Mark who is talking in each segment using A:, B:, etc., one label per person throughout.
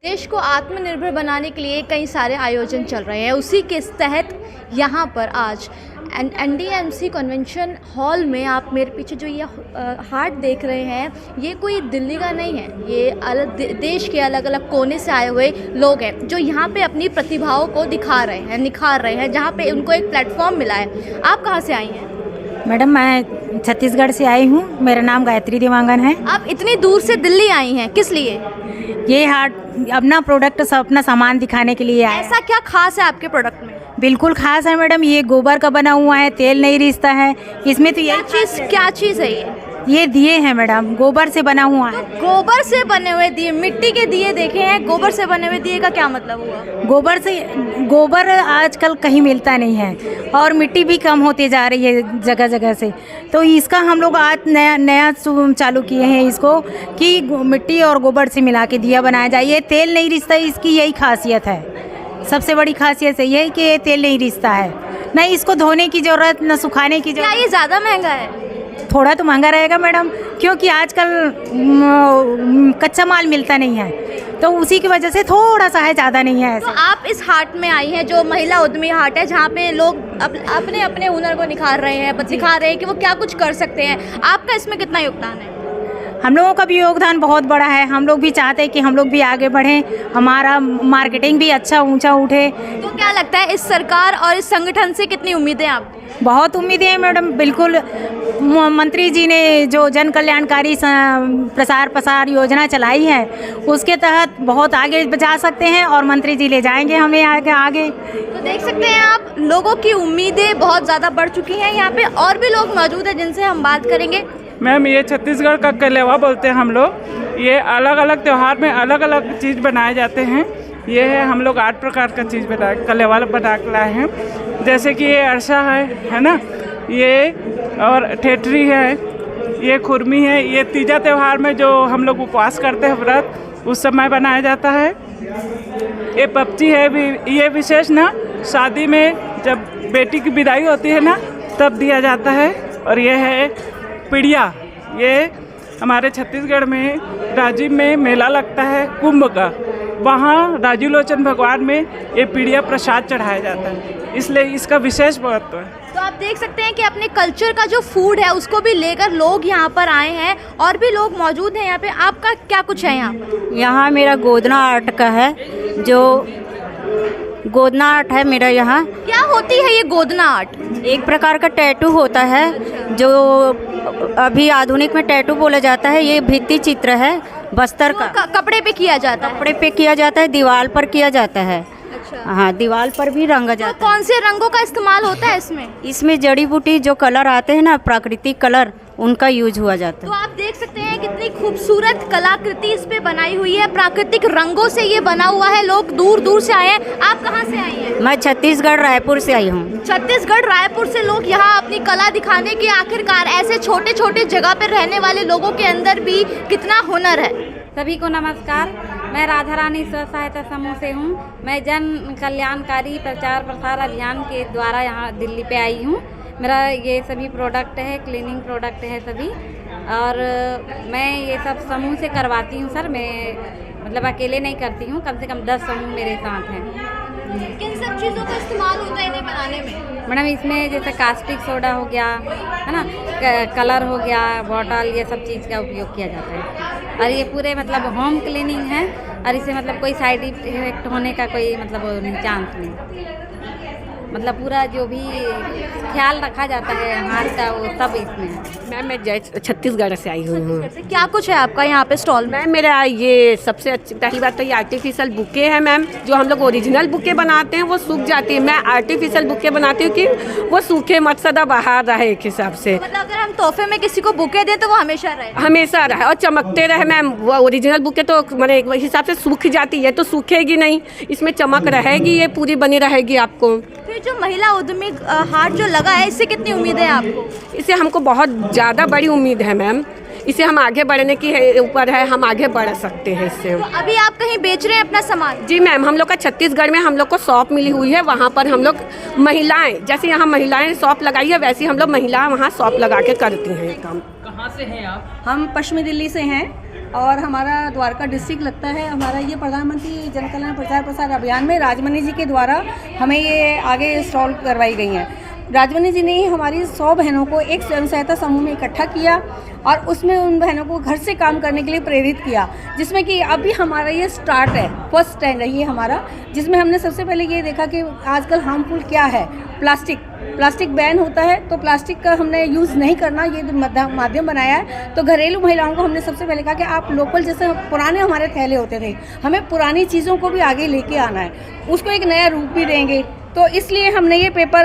A: देश को आत्मनिर्भर बनाने के लिए कई सारे आयोजन चल रहे हैं। उसी के तहत यहाँ पर आज NDMC कन्वेंशन हॉल में आप मेरे पीछे जो ये हाट देख रहे हैं, ये कोई दिल्ली का नहीं है, ये देश के अलग अलग कोने से आए हुए लोग हैं जो यहाँ पे अपनी प्रतिभाओं को दिखा रहे हैं, निखार रहे हैं, जहाँ पे उनको एक प्लेटफॉर्म मिला है। आप कहाँ से आई हैं?
B: मैडम मैं छत्तीसगढ़ से आई हूँ, मेरा नाम गायत्री देवांगन है।
A: आप इतनी दूर से दिल्ली आई हैं, किस लिए?
B: ये हाट अपना प्रोडक्ट अपना सामान दिखाने के लिए आया।
A: ऐसा क्या खास है आपके प्रोडक्ट में?
B: बिल्कुल खास है मैडम, ये गोबर का बना हुआ है, तेल नहीं रिश्ता है इसमें। तो
A: क्या चीज़ है
B: ये दिए हैं मैडम, गोबर से बना हुआ है।
A: गोबर से बने हुए दिए, मिट्टी के दिए देखे हैं, गोबर से बने हुए दिए का क्या मतलब हुआ?
B: गोबर आजकल कहीं मिलता नहीं है और मिट्टी भी कम होती जा रही है जगह जगह से, तो इसका हम लोग आज नया चालू किए हैं इसको कि मिट्टी और गोबर से मिला के दिया बनाया जाए। ये तेल नहीं रिश्ता, इसकी यही खासियत है, सबसे बड़ी खासियत यही है कि ये तेल नहीं रिश्ता है, न इसको धोने की ज़रूरत न सुखाने की ज़रूरत।
A: क्या ये ज़्यादा महंगा है?
B: थोड़ा तो महंगा रहेगा मैडम, क्योंकि आजकल कच्चा माल मिलता नहीं है, तो उसी की वजह से थोड़ा सा है, ज़्यादा नहीं है।
A: तो आप इस हाट में आई हैं जो महिला उद्यमी हाट है, जहाँ पे लोग अपने अपने हुनर को निखार रहे हैं, दिखा रहे हैं कि वो क्या कुछ कर सकते हैं। आपका इसमें कितना योगदान है?
B: हम लोगों का भी योगदान बहुत बड़ा है। हम लोग भी चाहते हैं कि हम लोग भी आगे बढ़ें, हमारा मार्केटिंग भी अच्छा ऊंचा उठे।
A: तो क्या लगता है इस सरकार और इस संगठन से कितनी उम्मीदें आप?
B: बहुत उम्मीदें हैं मैडम, बिल्कुल। मंत्री जी ने जो जन कल्याणकारी प्रसार योजना चलाई है, उसके तहत बहुत आगे जा सकते हैं और मंत्री जी ले जाएंगे हमें आगे।
A: तो देख सकते हैं आप, लोगों की उम्मीदें बहुत ज़्यादा बढ़ चुकी हैं। यहाँ पे और भी लोग मौजूद हैं जिनसे हम बात करेंगे।
C: मैम, ये छत्तीसगढ़ का कलेवा बोलते हैं हम लोग। ये अलग अलग त्यौहार में अलग अलग चीज़ बनाए जाते हैं। ये है, हम लोग 8 प्रकार का चीज़ कलेवा बना के लाए हैं। जैसे कि ये अरसा है ना, ये और ठेठरी है, ये खुरमी है। ये तीजा त्यौहार में जो हम लोग उपवास करते हैं, व्रत, उस समय बनाया जाता है। ये पपची है भी, ये विशेष ना शादी में जब बेटी की विदाई होती है ना, तब दिया जाता है। और ये है पिड़िया, ये हमारे छत्तीसगढ़ में राजिम में मेला लगता है कुंभ का, वहाँ राजू लोचन भगवान में ये पिड़िया प्रसाद चढ़ाया जाता है, इसलिए इसका विशेष महत्व है।
A: तो आप देख सकते हैं कि अपने कल्चर का जो फूड है उसको भी लेकर लोग यहाँ पर आए हैं, और भी लोग मौजूद हैं यहाँ पे। आपका क्या कुछ है यहाँ पर?
B: यहाँ मेरा गोदना आर्ट का है, जो गोदना आर्ट है मेरा यहाँ।
A: क्या होती है ये गोदना आर्ट?
B: एक प्रकार का टैटू होता है, जो अभी आधुनिक में टैटू बोला जाता है। ये भित्ति चित्र है बस्तर का।
A: कपड़े पे किया जाता है?
B: कपड़े पे किया जाता है, दीवार पर किया जाता है।
A: अच्छा।
B: हाँ, दीवार पर भी रंगा जाता है।
A: तो कौन से रंगों का इस्तेमाल होता है इसमें?
B: इसमें जड़ी बूटी जो कलर आते हैं ना, प्राकृतिक कलर, उनका यूज हुआ जाता
A: तो
B: है।
A: आप देख सकते हैं कितनी खूबसूरत कलाकृति इस पे बनाई हुई है, प्राकृतिक रंगों से ये बना हुआ है। लोग दूर दूर से आए हैं। आप कहाँ से आई हैं?
B: मैं छत्तीसगढ़ रायपुर से आई हूँ।
A: छत्तीसगढ़ रायपुर से लोग यहाँ अपनी कला दिखाने के, आखिरकार ऐसे छोटे छोटे जगह पर रहने वाले लोगों के अंदर भी कितना हुनर है।
D: सभी को नमस्कार। मैं राधा रानी स्व सहायता समूह से हूँ। मैं जन कल्याणकारी प्रचार प्रसार अभियान के द्वारा यहाँ दिल्ली पे आई हूँ। मेरा ये सभी प्रोडक्ट है, क्लीनिंग प्रोडक्ट है सभी, और मैं ये सब समूह से करवाती हूँ सर। मैं मतलब अकेले नहीं करती हूँ, कम से कम 10 समूह मेरे साथ हैं।
A: किन सब चीज़ों का इस्तेमाल होता है इन्हें बनाने में?
D: मैडम, इसमें जैसे कास्टिक सोडा हो गया है ना, कलर हो गया, बॉटल, ये सब चीज़ का उपयोग किया जाता है। और ये पूरे मतलब होम क्लीनिंग है, और इसे मतलब कोई साइड इफेक्ट होने का कोई मतलब नहीं, चांस नहीं। मतलब पूरा जो भी ख्याल रखा जाता है हाथ का, वो सब इसमें है।
E: मैम, मैं छत्तीसगढ़ से आई हुई हूँ।
A: क्या कुछ है आपका यहाँ पे स्टॉल में?
E: मैम, मेरा ये सबसे अच्छी पहली बात तो ये आर्टिफिशियल बुके है मैम। जो हम लोग ओरिजिनल बुके बनाते हैं वो सूख जाती है, मैं आर्टिफिशियल बुके बनाती हूँ कि वो सूखे मत, सदा बाहर रहे एक हिसाब से।
A: मतलब अगर हम तोहफे में किसी को बुके दें तो वो हमेशा रहे?
E: हमेशा रहे और चमकते रहे मैम। वो ओरिजिनल बुके तो मैंने एक हिसाब से सूख जाती है, तो सूखेगी नहीं, इसमें चमक रहेगी, ये पूरी बनी रहेगी आपको।
A: फिर जो महिला उद्यमी हाट जो लगा है, इससे कितनी उम्मीद है आपको?
E: इससे हमको बहुत ज़्यादा बड़ी उम्मीद है मैम। इससे हम आगे बढ़ने की ऊपर है, हम आगे बढ़ सकते हैं इससे।
A: तो अभी आप कहीं बेच रहे हैं अपना सामान?
E: जी मैम, हम लोग का छत्तीसगढ़ में हम लोग को शॉप मिली हुई है, वहाँ पर हम लोग महिलाएं, जैसे यहाँ महिलाएं शॉप लगाई है, वैसे हम लोग महिला वहाँ शॉप लगा के करती हैं काम।
F: कहाँ से हैं आप?
G: हम पश्चिमी दिल्ली से हैं
F: और हमारा द्वारका डिस्ट्रिक्ट लगता है। हमारा ये प्रधानमंत्री जन कल्याण प्रचार प्रसार अभियान में राजमणि जी के द्वारा हमें ये आगे इंस्टॉल करवाई गई हैं। राजमणि जी ने ही हमारी 100 बहनों को एक स्वयं सहायता समूह में इकट्ठा किया और उसमें उन बहनों को घर से काम करने के लिए प्रेरित किया, जिसमें कि अभी हमारा ये स्टार्ट है, फर्स्ट स्टैंड है ये हमारा, जिसमें हमने सबसे पहले ये देखा कि आजकल हार्मफुल क्या है। प्लास्टिक बैन होता है, तो प्लास्टिक का हमने यूज़ नहीं करना, ये माध्यम बनाया है। तो घरेलू महिलाओं को हमने सबसे पहले कहा कि आप लोकल, जैसे पुराने हमारे थैले होते थे, हमें पुरानी चीज़ों को भी आगे लेके आना है, उसको एक नया रूप भी देंगे। तो इसलिए हमने ये पेपर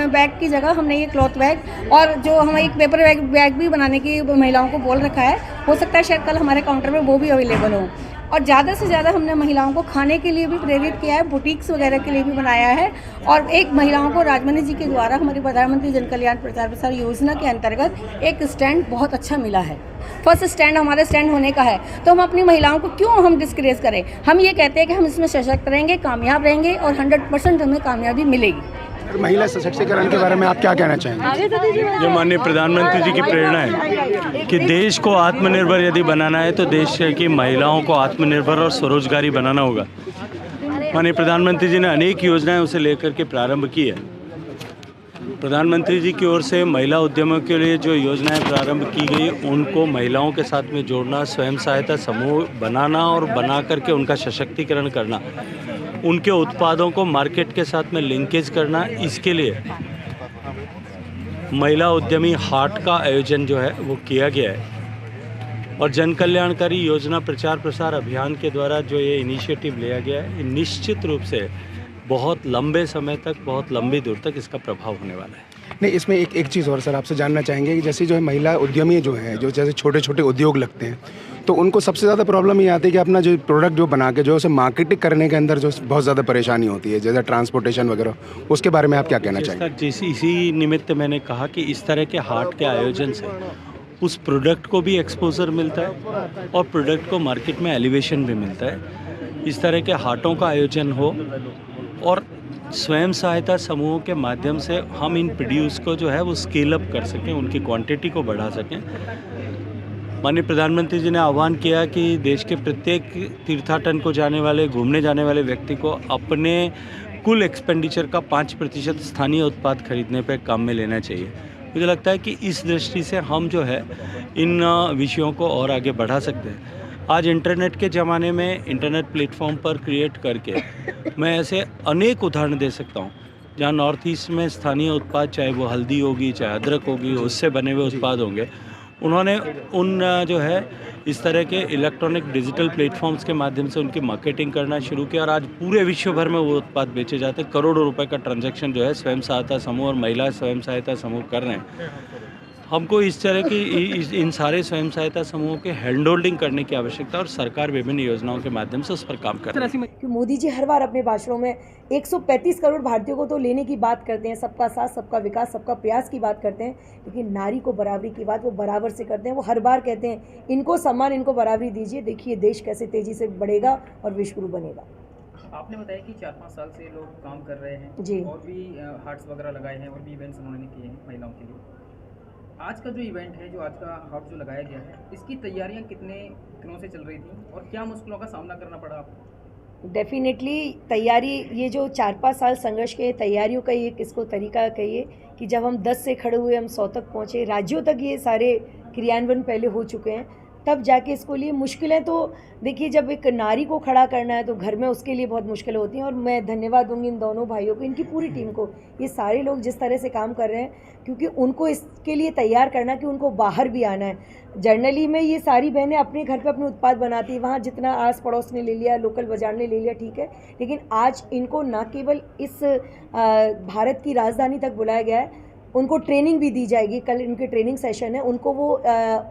F: बैग की जगह हमने ये क्लॉथ बैग, और जो हम एक पेपर बैग भी बनाने की महिलाओं को बोल रखा है। हो सकता है शायद कल हमारे काउंटर में वो भी अवेलेबल हो। और ज़्यादा से ज़्यादा हमने महिलाओं को खाने के लिए भी प्रेरित किया है, बुटीक्स वगैरह के लिए भी बनाया है। और एक महिलाओं को राजमणि जी के द्वारा हमारी प्रधानमंत्री जन कल्याण प्रचार प्रसार योजना के अंतर्गत एक स्टैंड बहुत अच्छा मिला है। फर्स्ट स्टैंड हमारे स्टैंड होने का है, तो हम अपनी महिलाओं को क्यों हम डिस्करेज करें। हम ये कहते हैं कि हम इसमें सशक्त रहेंगे, कामयाब रहेंगे और 100% हमें कामयाबी मिलेगी।
G: महिला सशक्तिकरण के बारे में आप क्या कहना चाहेंगे?
H: जो माननीय प्रधानमंत्री जी की प्रेरणा है कि देश को आत्मनिर्भर यदि बनाना है तो देश की महिलाओं को आत्मनिर्भर और स्वरोजगारी बनाना होगा। माननीय प्रधानमंत्री जी ने अनेक योजनाएं उसे लेकर के प्रारंभ की है। प्रधानमंत्री जी की ओर से महिला उद्यमों के लिए जो योजनाएं प्रारंभ की गई, उनको महिलाओं के साथ में जोड़ना, स्वयं सहायता समूह बनाना और बना करके उनका सशक्तिकरण करना, उनके उत्पादों को मार्केट के साथ में लिंकेज करना, इसके लिए महिला उद्यमी हाट का आयोजन जो है वो किया गया है। और जन कल्याणकारी योजना प्रचार प्रसार अभियान के द्वारा जो ये इनिशिएटिव लिया गया है, निश्चित रूप से बहुत लंबे समय तक, बहुत लंबी दूर तक इसका प्रभाव होने वाला है।
G: नहीं, इसमें एक चीज़ और सर आपसे जानना चाहेंगे कि जैसे जो है महिला उद्यमी जो हैं, जो जैसे छोटे छोटे उद्योग लगते हैं, तो उनको सबसे ज़्यादा प्रॉब्लम ये आती है कि अपना जो प्रोडक्ट जो बना के जो उसे मार्केटिंग करने के अंदर जो बहुत ज़्यादा परेशानी होती है, जैसे ट्रांसपोर्टेशन वगैरह, उसके बारे में आप क्या कहना चाहेंगे?
H: इसी निमित्त मैंने कहा कि इस तरह के हाट के आयोजन से उस प्रोडक्ट को भी एक्सपोजर मिलता है और प्रोडक्ट को मार्केट में एलिवेशन भी मिलता है। इस तरह के हाटों का आयोजन हो और स्वयं सहायता समूहों के माध्यम से हम इन प्रोड्यूस को जो है वो स्केल अप कर सकें, उनकी क्वांटिटी को बढ़ा सकें। माननीय प्रधानमंत्री जी ने आह्वान किया कि देश के प्रत्येक तीर्थाटन को जाने वाले, घूमने जाने वाले व्यक्ति को अपने कुल एक्सपेंडिचर का 5% स्थानीय उत्पाद खरीदने पर काम में लेना चाहिए। मुझे लगता है कि इस दृष्टि से हम जो है इन विषयों को और आगे बढ़ा सकते हैं। आज इंटरनेट के ज़माने में इंटरनेट प्लेटफॉर्म पर क्रिएट करके मैं ऐसे अनेक उदाहरण दे सकता हूँ जहाँ नॉर्थ ईस्ट में स्थानीय उत्पाद, चाहे वो हल्दी होगी, चाहे अदरक होगी, उससे बने हुए उत्पाद होंगे, उन्होंने उन जो है इस तरह के इलेक्ट्रॉनिक डिजिटल प्लेटफॉर्म्स के माध्यम से उनकी मार्केटिंग करना शुरू किया और आज पूरे विश्व भर में वो उत्पाद बेचे जाते हैं। करोड़ों रुपए का ट्रांजैक्शन जो है स्वयं सहायता समूह और महिला स्वयं सहायता समूह कर रहे हैं। हमको इस तरह की इन सारे स्वयं सहायता समूहों के हैंड होल्डिंग करने की आवश्यकता और सरकार विभिन्न योजनाओं के माध्यम से उस पर काम कर रही है।
I: मोदी जी हर बार अपने भाषणों में 135 करोड़ भारतीयों को तो लेने की बात करते हैं, सबका साथ, सबका विकास, सबका प्रयास की बात करते हैं, लेकिन नारी को बराबरी की बात वो बराबर से करते हैं। वो हर बार कहते हैं इनको सम्मान, इनको बराबरी दीजिए, देखिए देश कैसे तेजी से बढ़ेगा और विश्वगुरु बनेगा।
J: आपने बताया कि 4-5 साल से लोग काम कर रहे हैं
I: जी,
J: और भी हार्ट्स वगैरह लगाए हैं और भी इवेंट्स उन्होंने किए हैं महिलाओं के लिए। आज का जो इवेंट है, जो आज का हार्ट जो लगाया गया है, इसकी तैयारियां कितने दिनों से चल रही थी और क्या मुश्किलों का सामना करना पड़ा आपको?
I: डेफिनेटली तैयारी, ये जो 4-5 साल संघर्ष के तैयारियों का ये किसको तरीका कहिए कि जब हम 10 से खड़े हुए हम 100 तक पहुँचे, राज्यों तक ये सारे क्रियान्वयन पहले हो चुके हैं, तब जाके इसको लिए मुश्किलें तो देखिए, जब एक नारी को खड़ा करना है तो घर में उसके लिए बहुत मुश्किल होती हैं। और मैं धन्यवाद दूंगी इन दोनों भाइयों को, इनकी पूरी टीम को, ये सारे लोग जिस तरह से काम कर रहे हैं, क्योंकि उनको इसके लिए तैयार करना कि उनको बाहर भी आना है। जर्नली में ये सारी बहनें अपने घर पे अपने उत्पाद बनाती हैं, वहाँ जितना आस पड़ोस ने ले लिया, लोकल बाजार ने ले लिया, ठीक है, लेकिन आज इनको ना केवल इस भारत की राजधानी तक बुलाया गया है, उनको ट्रेनिंग भी दी जाएगी। कल इनके ट्रेनिंग सेशन है, उनको वो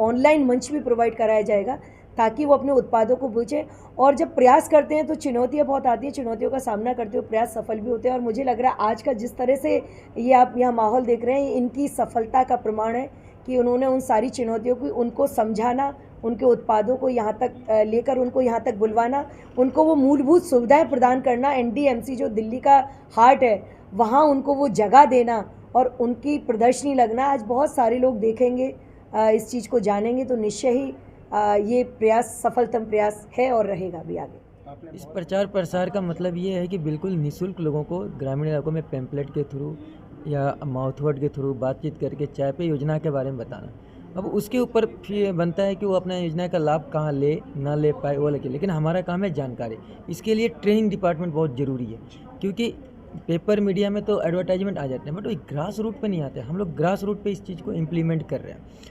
I: ऑनलाइन मंच भी प्रोवाइड कराया जाएगा ताकि वो अपने उत्पादों को बेचें। और जब प्रयास करते हैं तो चुनौतियां बहुत आती हैं, चुनौतियों का सामना करते हुए प्रयास सफल भी होते हैं। और मुझे लग रहा है आज का जिस तरह से ये आप यहाँ माहौल देख रहे हैं, इनकी सफलता का प्रमाण है कि उन्होंने उन सारी चुनौतियों को, उनको समझाना, उनके उत्पादों को यहाँ तक लेकर उनको यहाँ तक बुलवाना, उनको वो मूलभूत सुविधाएँ प्रदान करना, NDMC जो दिल्ली का हार्ट है वहाँ उनको वो जगह देना और उनकी प्रदर्शनी लगना। आज बहुत सारे लोग देखेंगे, इस चीज़ को जानेंगे तो निश्चय ही ये प्रयास सफलतम प्रयास है और रहेगा भी आगे।
K: इस प्रचार प्रसार का मतलब ये है कि बिल्कुल निःशुल्क लोगों को ग्रामीण इलाकों में पैम्पलेट के थ्रू या माउथवर्ड के थ्रू बातचीत करके चाय पे योजना के बारे में बताना। अब उसके ऊपर फिर बनता है कि वो अपना योजना का लाभ कहाँ ले ना ले पाए वो लगे, लेकिन हमारा काम है जानकारी। इसके लिए ट्रेनिंग डिपार्टमेंट बहुत ज़रूरी है, क्योंकि पेपर मीडिया में तो एडवर्टाइजमेंट आ जाते हैं बट वो ग्रास रूट पे नहीं आते। हम लोग ग्रास रूट पे इस चीज़ को इम्प्लीमेंट कर रहे हैं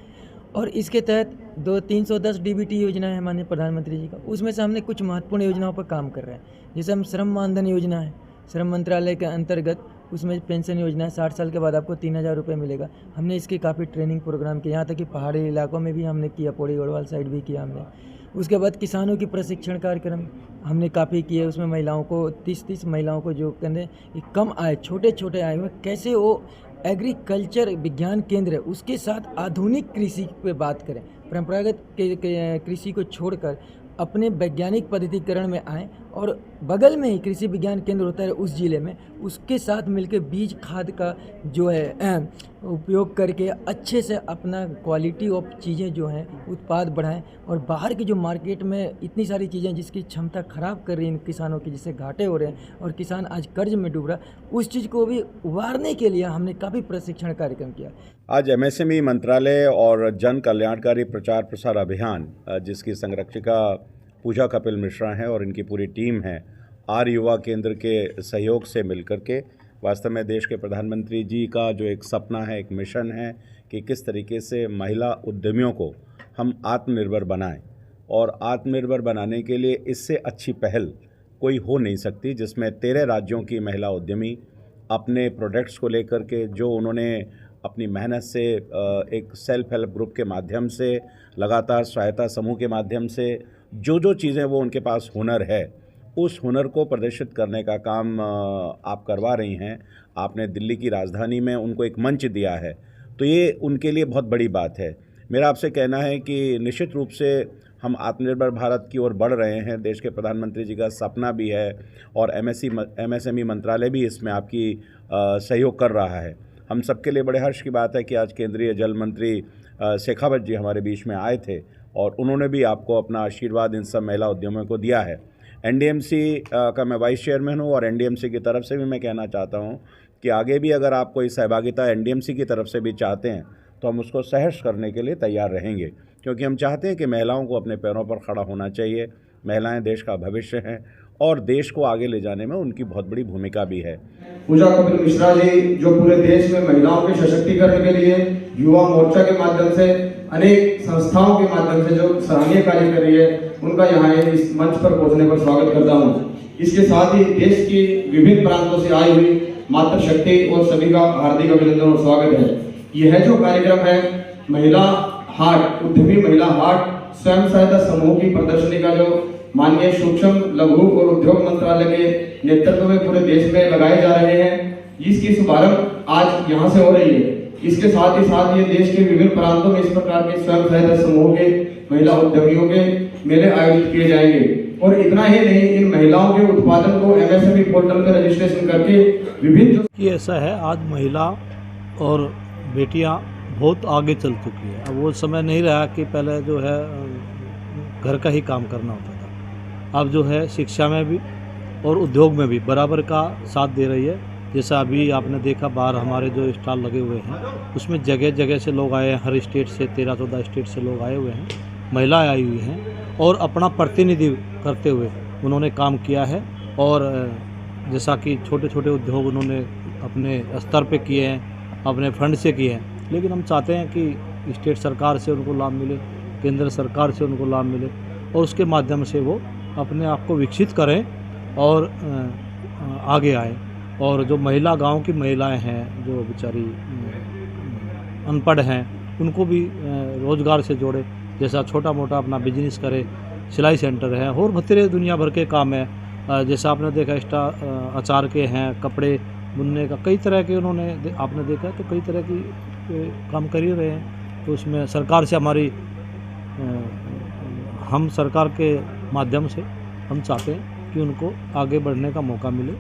K: और इसके तहत 310 DBT योजना है माननीय प्रधानमंत्री जी का, उसमें से हमने कुछ महत्वपूर्ण योजनाओं पर काम कर रहे हैं। जैसे हम श्रम मानधन योजना है, श्रम मंत्रालय के अंतर्गत उसमें पेंशन योजना है, 60 साल के बाद आपको 3000 रुपये मिलेगा। हमने इसकी काफ़ी ट्रेनिंग प्रोग्राम किया, यहाँ तक कि पहाड़ी इलाकों में भी हमने किया, पौड़ी गढ़वाल साइड भी किया हमने। उसके बाद किसानों की प्रशिक्षण कार्यक्रम हमने काफ़ी किए, उसमें महिलाओं को 30 महिलाओं को जो कहते हैं कम आय छोटे आय में कैसे वो एग्रीकल्चर विज्ञान केंद्र है उसके साथ आधुनिक कृषि पे बात करें, परंपरागत कृषि को छोड़कर अपने वैज्ञानिक पद्धतिकरण में आएँ और बगल में ही कृषि विज्ञान केंद्र होता है उस ज़िले में, उसके साथ मिलकर बीज खाद का जो है उपयोग करके अच्छे से अपना क्वालिटी ऑफ चीज़ें जो हैं उत्पाद बढ़ाएं और बाहर की जो मार्केट में इतनी सारी चीज़ें जिसकी क्षमता ख़राब कर रही हैं किसानों की, जिससे घाटे हो रहे हैं और किसान आज कर्ज में डूब रहा, उस चीज़ को भी उबारने के लिए हमने काफ़ी प्रशिक्षण कार्यक्रम किया।
L: आज MSME मंत्रालय और जन कल्याणकारी प्रचार प्रसार अभियान जिसकी संरक्षिका पूजा कपिल मिश्रा हैं और इनकी पूरी टीम है, आर्य युवा केंद्र के सहयोग से मिलकर के वास्तव में देश के प्रधानमंत्री जी का जो एक सपना है, एक मिशन है कि किस तरीके से महिला उद्यमियों को हम आत्मनिर्भर बनाएं और आत्मनिर्भर बनाने के लिए इससे अच्छी पहल कोई हो नहीं सकती जिसमें 13 राज्यों की महिला उद्यमी अपने प्रोडक्ट्स को लेकर के जो उन्होंने अपनी मेहनत से एक सेल्फ हेल्प ग्रुप के माध्यम से, लगातार सहायता समूह के माध्यम से जो चीज़ें वो उनके पास हुनर है उस हुनर को प्रदर्शित करने का काम आप करवा रही हैं। आपने दिल्ली की राजधानी में उनको एक मंच दिया है, तो ये उनके लिए बहुत बड़ी बात है। मेरा आपसे कहना है कि निश्चित रूप से हम आत्मनिर्भर भारत की ओर बढ़ रहे हैं, देश के प्रधानमंत्री जी का सपना भी है और MSME मंत्रालय भी इसमें आपकी सहयोग कर रहा है। हम सबके लिए बड़े हर्ष की बात है कि आज केंद्रीय जल मंत्री शेखावत जी हमारे बीच में आए थे और उन्होंने भी आपको अपना आशीर्वाद इन सब महिला उद्यमियों को दिया है। NDMC का मैं वाइस चेयरमैन हूँ और NDMC की तरफ से भी मैं कहना चाहता हूँ कि आगे भी अगर आप कोई सहभागिता NDMC की तरफ से भी चाहते हैं तो हम उसको सहर्ष करने के लिए तैयार रहेंगे, क्योंकि हम चाहते हैं कि महिलाओं को अपने पैरों पर खड़ा होना चाहिए। महिलाएं देश का भविष्य हैं और देश को आगे ले जाने में उनकी बहुत बड़ी भूमिका भी है।
M: पूजा कपिल मिश्रा जी जो पूरे देश में महिलाओं के सशक्तिकरण के लिए युवा मोर्चा के माध्यम से, अनेक संस्थाओं के माध्यम से जो सराहनीय कार्य कर रही है, उनका यहाँ इस मंच पर पहुंचने पर स्वागत करता हूँ। इसके साथ ही देश की विभिन्न प्रांतों से आई हुई मातृशक्ति और सभी का हार्दिक अभिनंदन और स्वागत है। यह जो कार्यक्रम है महिला हाट, उद्यमी महिला हाट स्वयं सहायता समूह की प्रदर्शनी का जो माननीय सूक्ष्म लघु और उद्योग मंत्रालय के नेतृत्व में पूरे देश में लगाए जा रहे हैं, इसकी शुभारंभ आज यहाँ से हो रही है। इसके साथ ही ये देश के विभिन्न प्रांतों में इस प्रकार के स्वयं सहायता समूह के महिला उद्यमियों के मेले आयोजित किए जाएंगे। और इतना ही नहीं, इन महिलाओं के उत्पादन को MSME पोर्टल पर रजिस्ट्रेशन करके विभिन्न
N: ये ऐसा है, आज महिला और बेटियां बहुत आगे चल चुकी है। अब वो समय नहीं रहा कि पहले जो है घर का ही काम करना होता था, अब जो है शिक्षा में भी और उद्योग में भी बराबर का साथ दे रही है। जैसा अभी आपने देखा बाहर हमारे जो स्टॉल लगे हुए हैं उसमें जगह जगह से लोग आए हैं, हर स्टेट से 13-14 स्टेट से लोग आए हुए हैं, महिलाएं आई हुई हैं और अपना प्रतिनिधि करते हुए उन्होंने काम किया है। और जैसा कि छोटे छोटे उद्योग उन्होंने अपने स्तर पे किए हैं, अपने फंड से किए हैं, लेकिन हम चाहते हैं कि स्टेट सरकार से उनको लाभ मिले, केंद्र सरकार से उनको लाभ मिले और उसके माध्यम से वो अपने आप को विकसित करें और आगे आए। और जो महिला गांव की महिलाएं हैं जो बेचारी अनपढ़ हैं उनको भी रोज़गार से जोड़े, जैसा छोटा मोटा अपना बिजनेस करे, सिलाई सेंटर है और भतेरे दुनिया भर के काम है। जैसा आपने देखा अचार के हैं, कपड़े बुनने का, कई तरह के उन्होंने आपने देखा तो कई तरह की काम कर ही रहे हैं। तो उसमें सरकार से हम सरकार के माध्यम से हम चाहते हैं कि उनको आगे बढ़ने का मौका मिले।